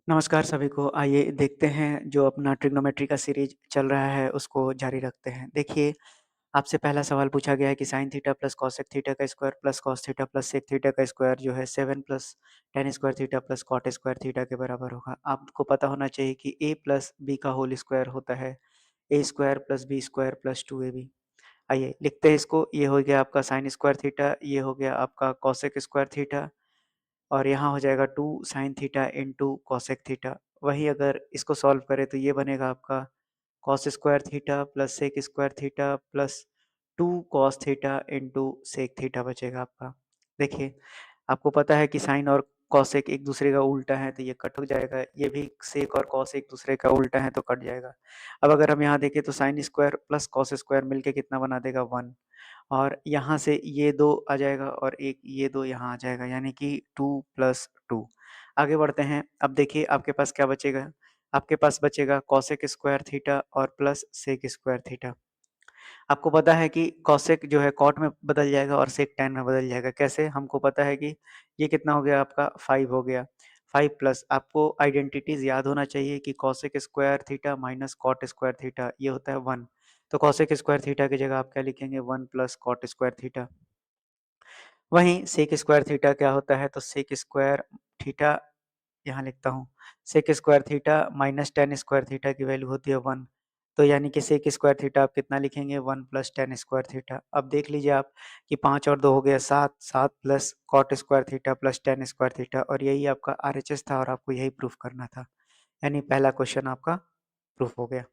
नमस्कार सभी को। आइए देखते हैं जो अपना ट्रिग्नोमेट्री का सीरीज चल रहा है उसको जारी रखते हैं। देखिए, आपसे पहला सवाल पूछा गया है कि sin theta plus cosec theta का square plus cos theta plus sec theta का स्क्वायर जो है 7 plus tan square theta plus cot square theta के बराबर होगा। आपको पता होना चाहिए कि a प्लस b का होल स्क्वायर होता है a square plus b square plus 2ab। आइए लिखते हैं इसको। ये हो गया आपका sin स्क्वायर थीटा, ये हो गया आपका cosec स्क्वायर थीटा और यहाँ हो जाएगा 2 sin theta into cosec theta. वहीं अगर इसको सॉल्व करें तो ये बनेगा आपका cos square theta plus sec square theta plus 2 cos theta into sec theta बचेगा आपका। देखिए, आपको पता है कि sin और cosec एक दूसरे का उल्टा है तो ये कट हो जाएगा। ये भी sec और cos एक दूसरे का उल्टा है तो कट जाएगा। अब अगर हम यहाँ देखें तो sin square plus cos square मिलके कितना बना देगा 1 और यहाँ से ये 2 आ जाएगा और एक ये 2 यहाँ आ जाएगा यानी कि 2 प्लस 2। आगे बढ़ते हैं। अब देखिए आपके पास क्या बचेगा? आपके पास बचेगा cosec स्क्वायर थीटा और प्लस sec स्क्वायर थीटा। आपको पता है कि cosec जो है cot में बदल जाएगा और sec tan में बदल जाएगा। कैसे? हमको पता है कि ये कितना हो गया आपका 5 हो गया। 5 प्लस आपको आइडेंटिटीज़ याद होना चाहिए कि cosec square theta minus cot square theta ये होता है 1। तो cosec स्क्वायर थीटा की जगह आप क्या लिखेंगे 1 प्लस cot स्क्वायर थीटा। वहीं sec स्क्वायर थीटा क्या होता है? तो sec स्क्वायर थीटा यहाँ लिखता हूँ। sec square theta minus tan square theta की वैल्यू होती है 1। तो यानी कि sec स्क्वायर थीटा आप कितना लिखेंगे 1 प्लस tan स्क्वायर थीटा। अब देख लीजिए आप कि 5 और 2 हो गया 7, 7 plus cot square theta plus tan square theta और यही आपका आरएचएस था और आपको यही प्रूफ करना था। यानी पहला क्वेश्चन आपका प्रूफ हो गया।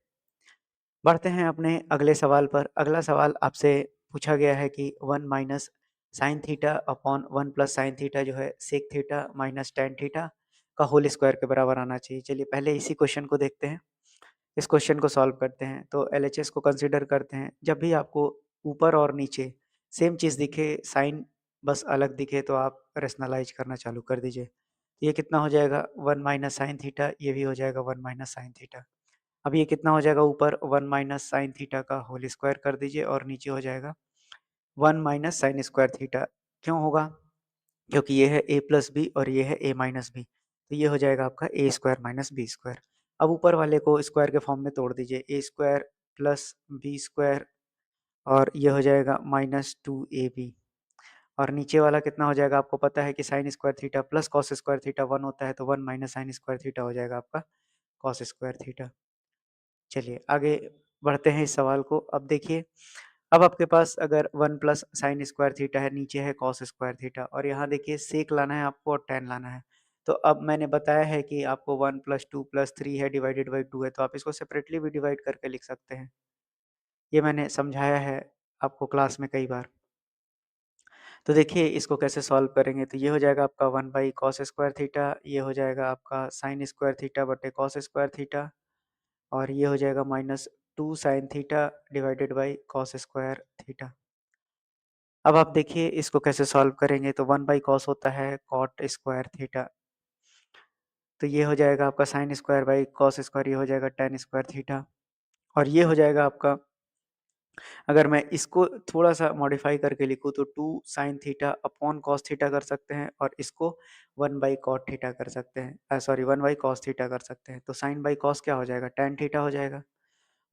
बढ़ते हैं अपने अगले सवाल पर। अगला सवाल आपसे पूछा गया है कि 1 minus sine theta upon 1 plus sine theta जो है sec theta minus tan theta का होल स्क्वायर के बराबर आना चाहिए। चलिए पहले इसी क्वेश्चन को देखते हैं। इस क्वेश्चन को सॉल्व करते हैं। तो एलएचएस को कंसीडर करते हैं। जब भी आपको ऊपर और नीचे सेम चीज़ दिखे, साइन बस अलग दिखे तो आप रैशनलाइज़ करना चालू कर दीजिए। ये कितना हो जाएगा 1 माइनस साइन थीटा, ये भी हो जाएगा 1 माइनस साइन थीटा। अब ये कितना हो जाएगा ऊपर 1 माइनस साइन थीटा का होल स्क्वायर कर दीजिए और नीचे हो जाएगा 1 माइनस साइन स्क्वायर थीटा। क्यों होगा? क्योंकि ये है a प्लस बी और ये है a माइनस बी। तो ये हो जाएगा आपका ए स्क्वायर माइनस बी स्क्वायर। अब ऊपर वाले को स्क्वायर के फॉर्म में तोड़ दीजिए। ए स्क्वायर प्लस बी स्क्वायर और ये हो जाएगा माइनस 2ab और नीचे वाला कितना हो जाएगा? आपको पता है कि sine square theta plus cos square theta 1 होता है तो 1 माइनस साइन स्क्वायर थीटा हो जाएगा आपका कॉस स्क्वायर थीटा। चलिए आगे बढ़ते हैं इस सवाल को। अब देखिए, अब आपके पास अगर 1 प्लस साइन स्क्वायर थीटा है, नीचे है कॉस स्क्वायर थीटा और यहाँ देखिए सेक लाना है आपको और टैन लाना है। तो अब मैंने बताया है कि आपको 1 प्लस 2 प्लस 3 है डिवाइडेड बाई 2 है तो आप इसको सेपरेटली भी डिवाइड करके लिख सकते हैं। ये मैंने समझाया है आपको क्लास में कई बार। तो देखिए इसको कैसे सॉल्व करेंगे। तो ये हो जाएगा आपका 1 बाई कॉस स्क्वायर थीटा, ये हो जाएगा आपका साइन स्क्वायर थीटा बटे कॉस स्क्वायर थीटा और ये हो जाएगा minus 2 sine theta divided by cos square theta. अब आप देखिए इसको कैसे सॉल्व करेंगे। तो 1 बाई कॉस होता है कॉट स्क्वायर थीटा। तो ये हो जाएगा आपका sine square by cos square, ये हो जाएगा टेन स्क्वायर थीटा और ये हो जाएगा आपका, अगर मैं इसको थोड़ा-सा मॉडिफ़ाई करके लिखूँ तो 2 sign theta upon cos theta कर सकते हैं और इसको 1 बाई कॉट थीटा कर सकते हैं। सॉरी 1 बाई कॉस थीटा कर सकते हैं। तो साइन बाई कॉस क्या हो जाएगा? टैन थीटा हो जाएगा।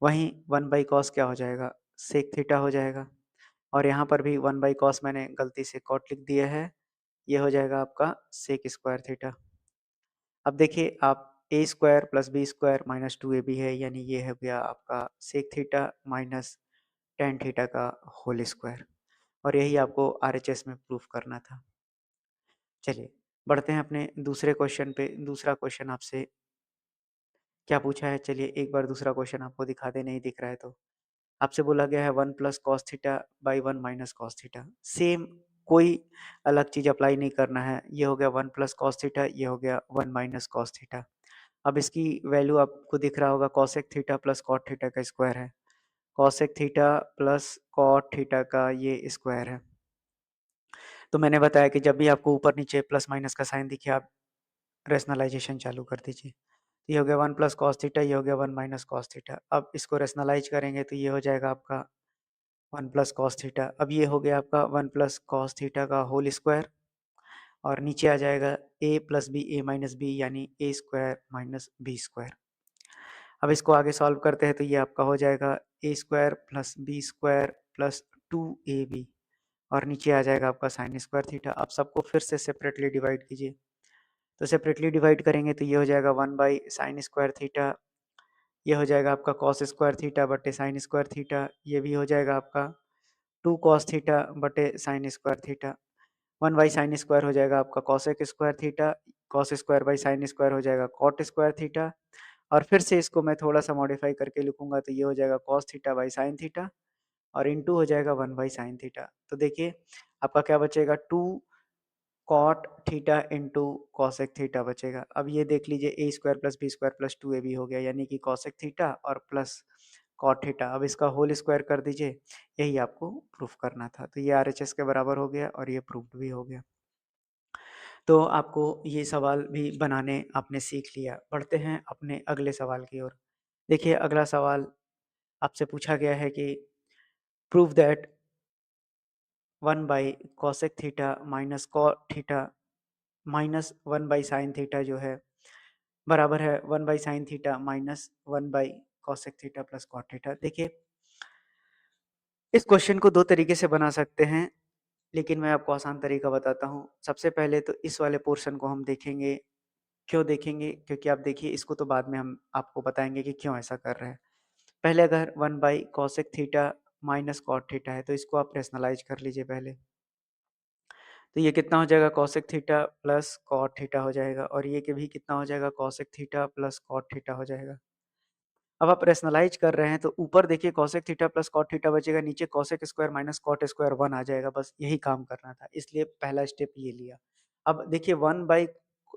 वहीं 1 बाई कॉस क्या हो जाएगा? सेक थीटा हो जाएगा और यहाँ पर भी 1 बाई कॉस मैंने गलती से कॉट लिख दिया है। ये हो जाएगा आपका सेक स्क्वायर थीटा। अब देखिए आप A square plus B square minus 2ab है यानी ये हो गया आपका sec theta minus tan theta का होल स्क्वायर और यही आपको आरएचएस में प्रूफ करना था। चलिए बढ़ते हैं अपने दूसरे क्वेश्चन पे। दूसरा क्वेश्चन आपसे क्या पूछा है? चलिए एक बार दूसरा क्वेश्चन आपको दिखा दें, नहीं दिख रहा है तो। आपसे बोला गया है 1 plus cos theta by 1 minus cos theta. Same, कोई अलग चीज़ अप्लाई नहीं करना है। ये हो गया 1 प्लस कॉस थीटा, ये हो गया 1 माइनस कॉस थीटा। अब इसकी वैल्यू आपको दिख रहा होगा cosec theta plus cot theta का स्क्वायर है। Cosec theta plus cot theta का ये स्क्वायर है। तो मैंने बताया कि जब भी आपको ऊपर नीचे प्लस माइनस का साइन दिखे आप रैशनलाइज़ेशन चालू कर दीजिए। ये हो गया 1 प्लस कॉस थीटा, ये हो गया 1 माइनस कॉस थीटा। अब इसको रैशनलाइज़ करेंगे तो ये हो जाएगा आपका 1 प्लस कॉस थीटा। अब ये हो गया आपका 1 प्लस कॉस थीटा का होल स्क्वायर और नीचे आ जाएगा a plus B A minus B यानी A square minus B square. अब इसको आगे सॉल्व करते हैं तो ये आपका हो जाएगा A square plus B square plus 2ab और नीचे आ जाएगा आपका साइन स्क्वायर थीटा। अब सबको फिर से सेपरेटली डिवाइड कीजिए, तो सेपरेटली डिवाइड करेंगे तो ये हो जाएगा 1 बाई साइन स्क्वायर थीटा, ये हो जाएगा आपका कॉस स्क्वायर थीटा बटे साइन स्क्वायर थीटा, ये भी हो जाएगा आपका 2 कॉस थीटा बटे sine square theta. 1 by sine square हो जाएगा आपका cosec square theta, cos square by sine square हो जाएगा कॉट स्क्वायर थीटा, और फिर से इसको मैं थोड़ा सा मॉडिफाई करके लिखूंगा तो ये हो जाएगा cos theta by sine theta और इनटू हो जाएगा 1 बाई साइन थीटा। तो देखिए आपका क्या बचेगा 2 cot theta into cosec theta बचेगा। अब ये देख लीजिए A square plus B square plus 2ab हो गया यानी कि कॉसेक थीटा और प्लस कॉट थीटा। अब इसका होल स्क्वायर कर दीजिए, यही आपको प्रूफ करना था। तो ये आरएचएस के बराबर हो गया और ये प्रूफ्ड भी हो गया। तो आपको ये सवाल भी बनाने आपने सीख लिया। बढ़ते हैं अपने अगले सवाल की ओर। देखिए अगला सवाल आपसे पूछा गया है कि prove that 1 by cosec theta minus cot theta minus 1 by sine theta जो है बराबर है 1 by sine theta minus 1 by cosec theta plus cot theta. देखिए इस क्वेश्चन को दो तरीके से बना सकते हैं, लेकिन मैं आपको आसान तरीका बताता हूँ। सबसे पहले तो इस वाले पोर्शन को हम देखेंगे। क्यों देखेंगे? क्योंकि आप देखिए इसको तो बाद में हम आपको बताएंगे कि क्यों ऐसा कर रहे हैं। पहले अगर 1 by cosec theta minus cot theta है तो इसको आप रेशनलाइज कर लीजिए पहले। तो ये कितना हो जाएगा cosec theta plus cot theta हो जाएगा और ये के भी कितना हो जाएगा cosec theta plus cot theta हो जाएगा। अब आप रेशनलाइज कर रहे हैं तो ऊपर देखिए cosec theta plus cot theta बचेगा, नीचे cosec square minus cot square 1 आ जाएगा। बस यही काम करना था, इसलिए पहला स्टेप ये लिया। अब देखिए 1 बाई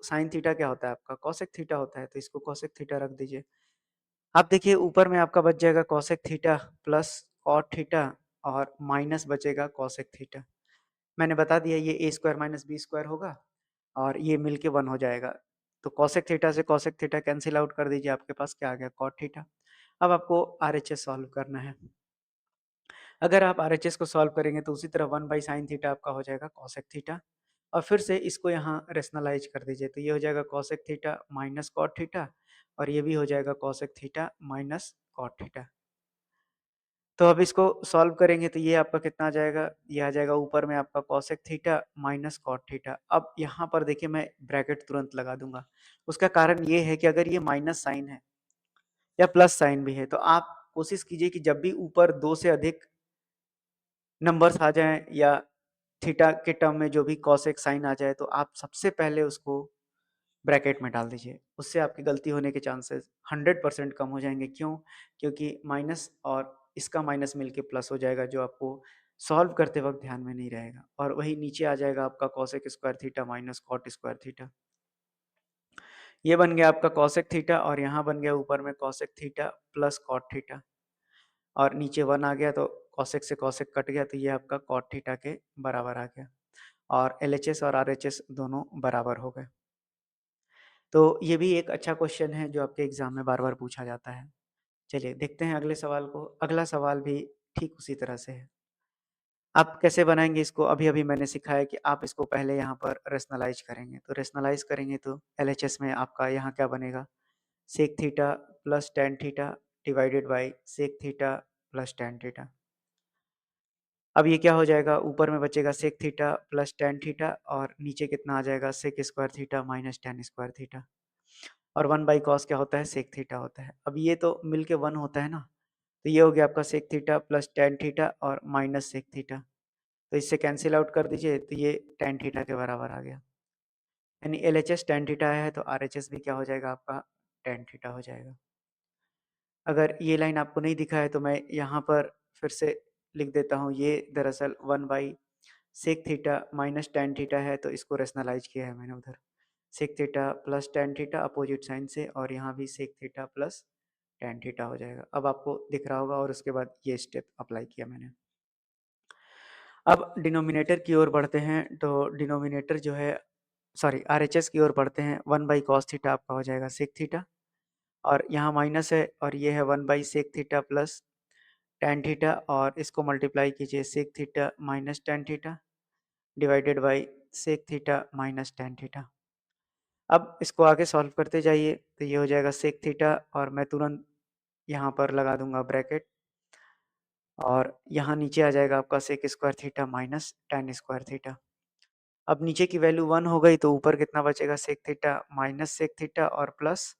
साइन थीटा क्या होता है आपका कॉसेक थीटा होता है, तो इसको कॉसेक थीटा रख दीजिए। अब देखिए ऊपर में आपका बच जाएगा cosec theta plus cot theta और माइनस बचेगा कॉसेक थीटा। मैंने बता दिया ये A square minus B square होगा और ये मिलके 1 हो जाएगा। तो कॉसेक थीटा से कॉसेक थीटा कैंसिल आउट कर दीजिए, आपके पास क्या आ गया कॉट थीटा। अब आपको आरएचएस सॉल्व करना है। अगर आप आरएचएस को सॉल्व करेंगे तो उसी तरह 1 बाई साइन थीटा आपका हो जाएगा कॉसेक थीटा और फिर से इसको यहाँ रेशनलाइज कर दीजिए तो ये हो जाएगा cosec theta minus cot theta और ये भी हो जाएगा cosec theta minus cot theta. तो अब इसको सॉल्व करेंगे तो ये आपका कितना आ जाएगा, ये आ जाएगा ऊपर में आपका cosec theta minus cot theta. अब यहाँ पर देखिए मैं ब्रैकेट तुरंत लगा दूंगा, उसका कारण ये है कि अगर ये माइनस साइन है या प्लस साइन भी है तो आप कोशिश कीजिए कि जब भी ऊपर 2 से अधिक नंबर्स आ जाएं या थीटा के टर्म में जो भी कॉसेक साइन आ जाए तो आप सबसे पहले उसको ब्रैकेट में डाल दीजिए। उससे आपकी गलती होने के चांसेस 100% कम हो जाएंगे। क्यों? क्योंकि माइनस और इसका माइनस मिलके प्लस हो जाएगा जो आपको सॉल्व करते वक्त ध्यान में नहीं रहेगा और वही नीचे आ जाएगा आपका cosec square theta minus cot square theta. ये बन गया आपका कॉसेक थीटा और यहाँ बन गया ऊपर में cosec theta plus cot theta और नीचे 1 आ गया तो कॉसेक से कॉसेक कट गया तो ये आपका कॉट थीटा के बराबर आ गया और एलएचएस और आरएचएस दोनों बराबर हो गए। तो ये भी एक अच्छा क्वेश्चन है जो आपके एग्जाम में बार बार पूछा जाता है। चलिए देखते हैं अगले सवाल को। अगला सवाल भी ठीक उसी तरह से है। आप कैसे बनाएंगे इसको, अभी अभी मैंने सिखाया कि आप इसको पहले यहाँ पर रेशनलाइज करेंगे। तो रेशनलाइज करेंगे तो एलएचएस में आपका यहाँ क्या बनेगा sec theta plus tan theta divided by sec theta plus tan theta. अब ये क्या हो जाएगा ऊपर में बचेगा sec theta plus tan theta और नीचे कितना आ जाएगा sec square theta minus tan square theta और 1 बाई कॉस क्या होता है सेक थीटा होता है। अब ये तो मिलके 1 होता है ना, तो ये हो गया आपका sec theta plus tan theta और माइनस सेक थीटा। तो इससे कैंसिल आउट कर दीजिए तो ये टेन थीटा के बराबर आ गया। यानी एलएचएस टेन थीटा है तो आरएचएस भी क्या हो जाएगा आपका टेन थीटा हो जाएगा। अगर ये लाइन आपको नहीं दिखा है तो मैं यहाँ पर फिर से लिख देता हूँ। ये दरअसल 1 by sec theta minus tan theta है तो इसको रेशनलाइज किया है मैंने उधर sec theta plus tan theta opposite sign से और यहाँ भी sec theta plus tan theta हो जाएगा। अब आपको दिख रहा होगा और उसके बाद ये स्टेप अप्लाई किया मैंने। अब डिनोमिनेटर की ओर बढ़ते हैं तो डिनोमिनेटर जो है सॉरी आरएचएस की ओर बढ़ते हैं। 1 बाई कॉस थीटा आपका हो जाएगा सेक थीटा और यहाँ माइनस है और ये है 1 by sec theta plus tan theta और इसको मल्टीप्लाई कीजिए sec theta minus tan theta divided by sec theta minus tan theta. अब इसको आगे सॉल्व करते जाइए तो ये हो जाएगा सेक थीटा और मैं तुरंत यहाँ पर लगा दूंगा ब्रैकेट और यहाँ नीचे आ जाएगा आपका sec square theta minus tan square theta. अब नीचे की वैल्यू 1 हो गई तो ऊपर कितना बचेगा sec theta minus sec theta और प्लस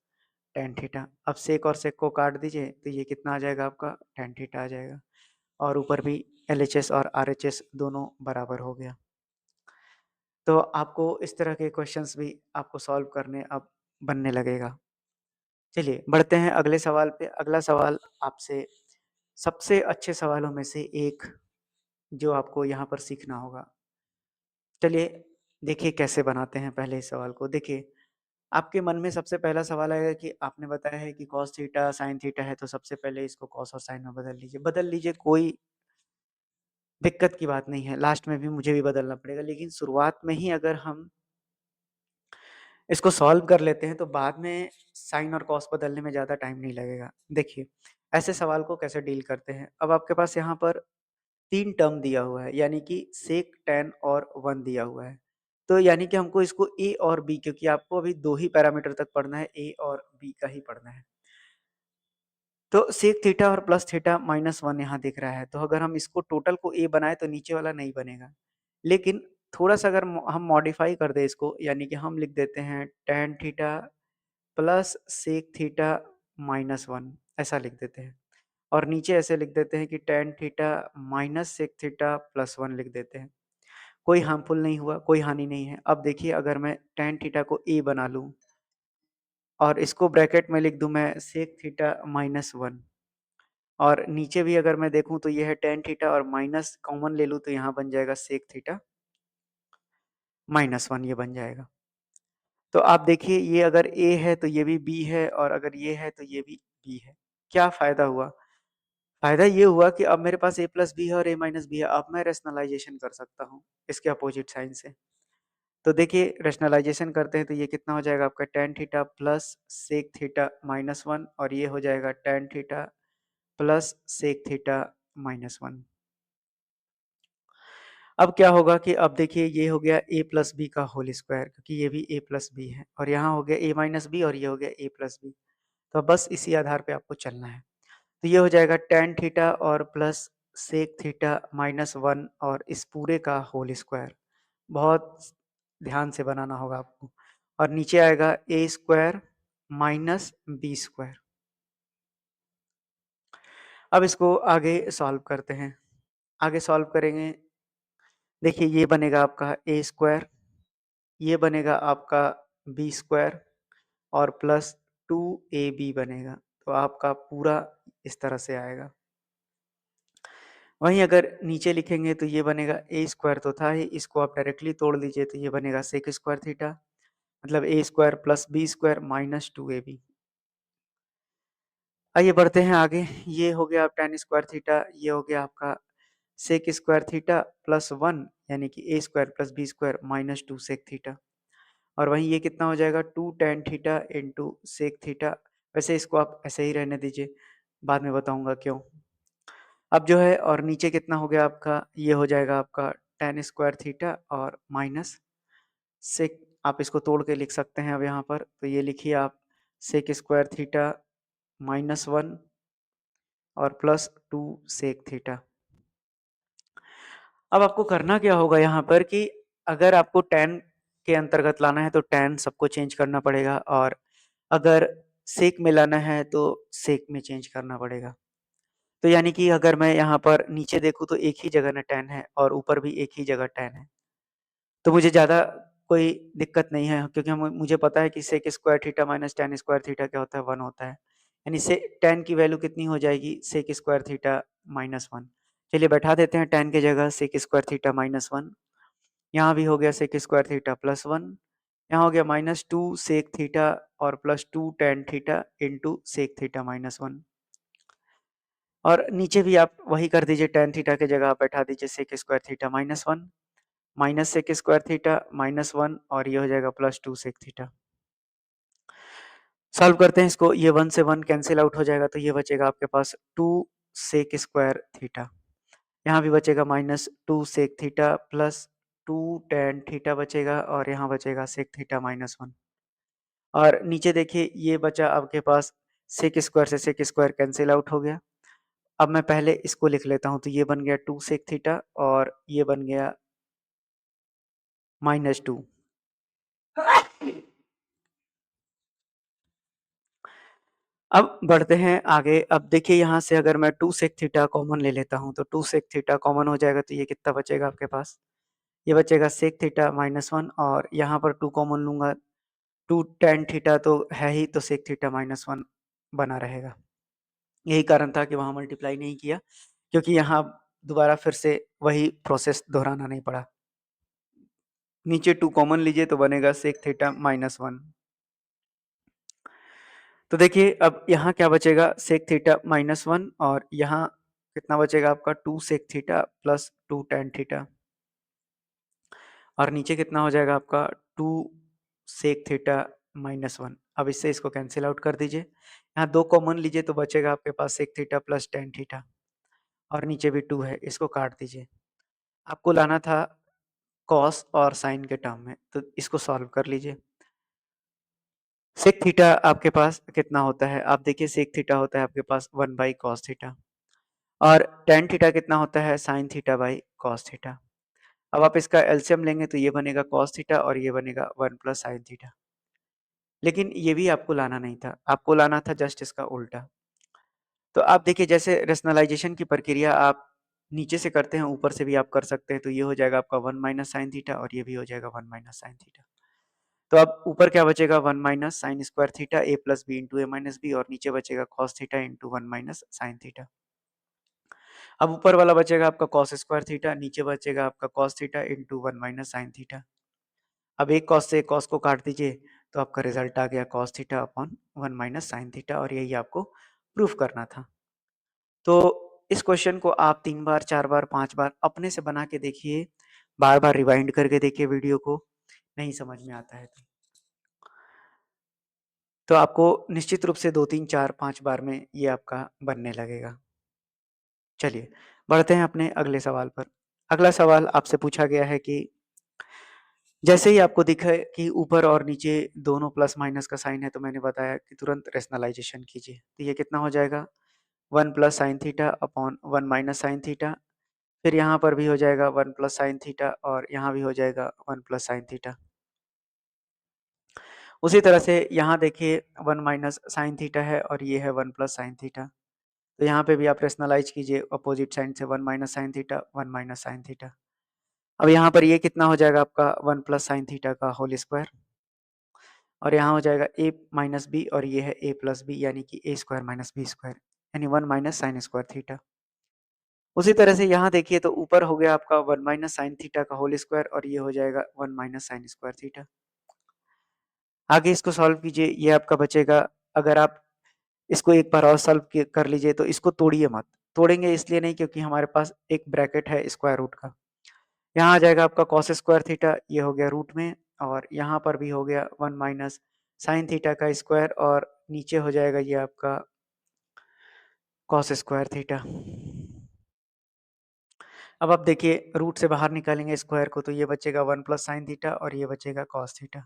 टेन थीटा। अब सेक और सेक को काट दीजिए तो ये कितना आ जाएगा आपका टेन थीटा आ जाएगा और ऊपर भी एलएचएस और आरएचएस दोनों बराबर हो गया। तो आपको इस तरह के क्वेश्चंस भी आपको सॉल्व करने अब बनने लगेगा। चलिए बढ़ते हैं अगले सवाल पे। अगला सवाल आपसे सबसे अच्छे सवालों में से एक जो आपको यहाँ पर सीखना होगा। चलिए देखिए कैसे बनाते हैं पहले इस सवाल को। देखिए आपके मन में सबसे पहला सवाल आएगा कि आपने बताया है कि कॉस थीटा साइन थीटा है तो सबसे पहले इसको कॉस और साइन में बदल लीजिए, कोई दिक्कत की बात नहीं है। लास्ट में भी मुझे भी बदलना पड़ेगा लेकिन शुरुआत में ही अगर हम इसको सॉल्व कर लेते हैं तो बाद में साइन और कॉस बदलने में ज़्यादा टाइम नहीं लगेगा। देखिए ऐसे सवाल को कैसे डील करते हैं। अब आपके पास यहाँ पर 3 टर्म दिया हुआ है यानी कि सेक, टैन और 1 दिया हुआ है। तो यानी कि हमको इसको ए और बी, क्योंकि आपको अभी 2 ही पैरामीटर तक पढ़ना है, ए और बी का ही पढ़ना है। तो सेक थीटा और प्लस थीटा माइनस 1 यहाँ दिख रहा है। तो अगर हम इसको टोटल को ए बनाए तो नीचे वाला नहीं बनेगा। लेकिन थोड़ा-सा अगर हम मॉडिफाई कर दें इसको यानी कि हम लिख देते हैं tan theta plus sec theta minus 1 ऐसा लिख देते हैं। और नीचे ऐसे लिख देते हैं कि tan theta minus sec theta plus 1 लिख देते हैं। कोई हार्मफुल नहीं हुआ, कोई हानि नहीं है। अब देखिए अगर मैं टैन थीटा को ए बना लूँ और इसको ब्रैकेट में लिख दूँ मैं सेक थीटा माइनस 1 और नीचे भी अगर मैं देखूँ तो ये है टैन थीटा और माइनस कॉमन ले लूँ तो यहाँ बन जाएगा सेक थीटा माइनस 1 ये बन जाएगा। तो आप देखिए ये अगर ए है तो ये भी बी है और अगर ये है तो ये भी बी है। क्या फ़ायदा हुआ? फ़ायदा ये हुआ कि अब मेरे पास ए प्लस बी है और ए माइनस बी है। अब मैं रैशनलाइज़ेशन कर सकता हूँ इसके अपोज़िट साइन से। तो देखिए रैशनलाइज़ेशन करते हैं तो ये कितना हो जाएगा आपका tan theta plus sec theta minus 1 और ये हो जाएगा tan theta plus sec theta minus 1। अब क्या होगा कि अब देखिए ये हो गया a प्लस बी का होल स्क्वायर, क्योंकि ये भी a प्लस बी है और यहाँ हो गया a माइनस बी और ये हो गया a प्लस बी। तो बस इसी आधार पे आपको चलना है। तो ये हो जाएगा टैन थीटा और प्लस सेक थीटा माइनस 1 और इस पूरे का होल स्क्वायर। बहुत ध्यान से बनाना होगा आपको। और नीचे आएगा a square minus B square. अब इसको आगे सॉल्व करते हैं। आगे सॉल्व करेंगे, देखिए ये बनेगा आपका a स्क्वायर, ये बनेगा आपका बी स्क्वायर और प्लस 2ab बनेगा। तो आपका पूरा इस तरह से आएगा। वहीं अगर नीचे लिखेंगे तो ये बनेगा ए स्क्वायर तो था ही, इसको आप डायरेक्टली तोड़ लीजिए तो ये बनेगा सेक स्क्वायर थीटा, मतलब A square plus B square minus 2ab। आइए बढ़ते हैं आगे। ये हो गया आप tan स्क्वायर थीटा, ये हो गया आपका सेक स्क्वायर थीटा प्लस 1 यानी कि A square plus B square minus 2 sec theta और वहीं ये कितना हो जाएगा 2 tan theta into sec theta. वैसे इसको आप ऐसे ही रहने दीजिए, बाद में बताऊंगा क्यों। अब जो है और नीचे कितना हो गया आपका, ये हो जाएगा आपका tan स्क्वायर थीटा और माइनस सेक, आप इसको तोड़ के लिख सकते हैं अब यहाँ पर। तो ये लिखिए आप सेक स्क्वायर थीटा माइनस 1 और प्लस 2 सेक थीटा। अब आपको करना क्या होगा यहाँ पर कि अगर आपको tan के अंतर्गत लाना है तो tan सबको चेंज करना पड़ेगा और अगर सेक में लाना है तो सेक में चेंज करना पड़ेगा। तो यानी कि अगर मैं यहाँ पर नीचे देखूँ तो एक ही जगह ना tan है और ऊपर भी एक ही जगह tan है। तो मुझे ज़्यादा कोई दिक्कत नहीं है क्योंकि मुझे पता है कि sec square theta minus tan square theta क्या होता है 1 होता है। यानी से tan की वैल्यू कितनी हो जाएगी सेक स्क्वायर थीटा माइनस 1। चलिए बैठा देते हैं tan की जगह सेक स्क्वायर थीटा माइनस 1। यहाँ भी हो गया सेक स्क्वायर थीटा प्लस 1। यहाँ हो गया माइनस 2 सेक थीटा और plus 2 tan theta into sec theta minus 1। और नीचे भी आप वही कर दीजिए, tan थीटा की जगह आप बैठा दीजिए sec square theta minus 1 minus sec square theta minus 1 और ये हो जाएगा प्लस 2 सेक थीटा। सॉल्व करते हैं इसको, ये 1 से 1 कैंसिल आउट हो जाएगा तो ये बचेगा आपके पास 2 सेक स्क्वायर थीटा। यहाँ भी बचेगा minus 2 sec theta plus 2 tan theta बचेगा और यहाँ बचेगा sec थीटा माइनस 1 और नीचे देखिए ये बचा आपके पास sec स्क्वायर से sec स्क्वायर कैंसिल आउट हो गया। अब मैं पहले इसको लिख लेता हूँ, तो ये बन गया 2 sec थीटा और ये बन गया -2। अब बढ़ते हैं आगे। अब देखिए यहाँ से अगर मैं 2 sec थीटा कॉमन ले लेता हूँ, तो 2 sec थीटा कॉमन हो जाएगा, तो ये कितना बचेगा आपके पास? ये बचेगा sec थीटा माइनस 1 और यहाँ पर 2 कॉमन लूँगा, 2 tan थीटा तो है ही, तो sec थीटा माइनस 1 बना रहेगा। यही कारण था कि वहाँ मल्टीप्लाई नहीं किया, क्योंकि यहाँ दोबारा फिर से वही प्रोसेस दोहराना नहीं पड़ा। नीचे 2 कॉमन लीजिए तो बनेगा sec थीटा माइनस 1। तो देखिए अब यहाँ क्या बचेगा, sec थीटा माइनस 1 और यहाँ कितना बचेगा आपका 2 sec theta plus 2 tan theta और नीचे कितना हो जाएगा आपका 2 sec थीटा माइनस 1। अब इससे इसको कैंसिल आउट कर दीजिए। यहाँ 2 कॉमन लीजिए तो बचेगा आपके पास sec theta plus tan theta और नीचे भी 2 है, इसको काट दीजिए। आपको लाना था कॉस और साइन के टर्म में, तो इसको सॉल्व कर लीजिए। sec थीटा आपके पास कितना होता है? आप देखिए sec थीटा होता है आपके पास 1 बाई कॉस थीटा और tan थीटा कितना होता है? sin theta by cos theta. अब आप इसका एलसीएम लेंगे तो ये बनेगा कॉस थीटा और ये बनेगा 1 प्लस sin थीटा। लेकिन ये भी आपको लाना नहीं था, आपको लाना था जस्ट इसका उल्टा। तो आप देखिए जैसे रेशनलाइजेशन की प्रक्रिया आप नीचे से करते हैं, ऊपर से भी आप कर सकते हैं, तो ये हो जाएगा आपका 1 माइनस sin थीटा और ये भी हो जाएगा 1 माइनस sin थीटा। तो अब ऊपर क्या बचेगा 1 minus sin square theta a plus B into A minus B और नीचे बचेगा cos theta into 1 minus sin theta. अब ऊपर वाला बचेगा आपका cos स्क्वायर थीटा, नीचे बचेगा आपका cos theta into 1 minus sin theta. अब एक cos से cos को काट दीजिए तो आपका रिजल्ट आ गया cos theta upon 1 minus sin theta और यही आपको प्रूफ करना था। तो इस क्वेश्चन को आप 3 बार, 4 बार, 5 बार अपने से बना के देखिए, बार-बार रिवाइंड करके देखिए वीडियो को, नहीं समझ में आता है तो आपको निश्चित रूप से 2, 3, 4, 5 बार में ये आपका बनने लगेगा। चलिए, बढ़ते हैं अपने अगले सवाल पर। अगला सवाल आपसे पूछा गया है कि जैसे ही आपको दिखे कि ऊपर और नीचे दोनों प्लस माइनस का साइन है, तो मैंने बताया कि तुरंत रेशनलाइजेशन कीजिए। तो ये कितना हो जाएगा 1 plus sine theta upon 1 minus sine theta, फिर यहाँ पर भी हो जाएगा 1 प्लस साइन थीटा और यहाँ भी हो जाएगा 1 प्लस साइन थीटा। उसी तरह से यहाँ देखिए 1 माइनस साइन थीटा है और ये है 1 प्लस साइन थीटा। तो यहाँ पे भी आप रेशनलाइज कीजिए अपोजिट साइन से 1 minus sine theta, 1 minus sine theta. अब यहाँ पर ये कितना हो जाएगा आपका 1 प्लस साइन थीटा का होल स्क्वायर और यहाँ हो जाएगा a माइनस बी और ये है a प्लस बी यानी कि a square minus B square यानी 1 माइनस साइन स्क्वायर थीटा। उसी तरह से यहाँ देखिए तो ऊपर हो गया आपका 1 माइनस साइन थीटा का होल स्क्वायर और ये हो जाएगा 1 माइनस साइन स्क्वायर थीटा। आगे इसको सॉल्व कीजिए, ये आपका बचेगा। अगर आप इसको एक बार और सॉल्व कर लीजिए तो इसको तोड़िए मत। तोड़ेंगे इसलिए नहीं क्योंकि हमारे पास एक ब्रैकेट है स्क्वायर रूट का। यहाँ आ जाएगा आपका कॉस स्क्वायर थीटा, ये हो गया रूट में और यहाँ पर भी हो गया 1 माइनस साइन थीटा का स्क्वायर और नीचे हो जाएगा ये आपका कॉस स्क्वायर थीटा। अब आप देखिए रूट से बाहर निकालेंगे स्क्वायर को तो ये बचेगा 1 प्लस साइन थीटा और ये बचेगा कॉस थीटा।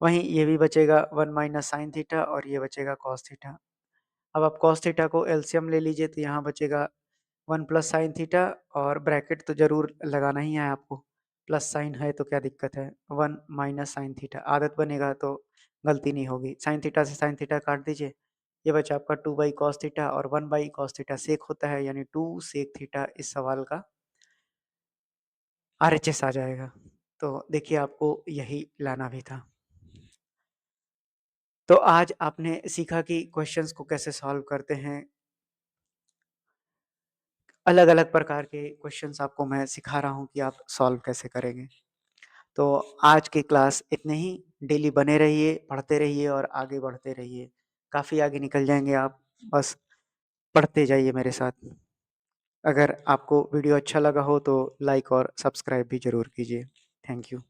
वहीं ये भी बचेगा 1 माइनस साइन थीटा और ये बचेगा कॉस थीटा। अब आप कॉस थीटा को एलसीएम ले लीजिए तो यहाँ बचेगा 1 प्लस साइन थीटा और ब्रैकेट तो ज़रूर लगाना ही है आपको, प्लस साइन है तो क्या दिक्कत है, 1 माइनस साइन थीटा आदत बनेगा तो गलती नहीं होगी। साइन थीटा से साइन थीटा काट दीजिए, ये बचा आपका 2 बाई कॉस थीटा और 1 बाई कॉस थीटा सेक होता है यानी 2 सेक थीटा इस सवाल का आरएचएस आ जाएगा। तो देखिए आपको यही लाना भी था। तो आज आपने सीखा कि क्वेश्चंस को कैसे सॉल्व करते हैं। अलग-अलग प्रकार के क्वेश्चंस आपको मैं सिखा रहा हूँ कि आप सॉल्व कैसे करेंगे। तो आज की क्लास इतने ही, डेली बने रहिए, पढ़ते रहिए और आगे बढ़ते रहिए। काफ़ी आगे निकल जाएँगे आप, बस पढ़ते जाइए मेरे साथ। अगर आपको वीडियो अच्छा लगा हो तो लाइक और सब्सक्राइब भी ज़रूर कीजिए। Thank you.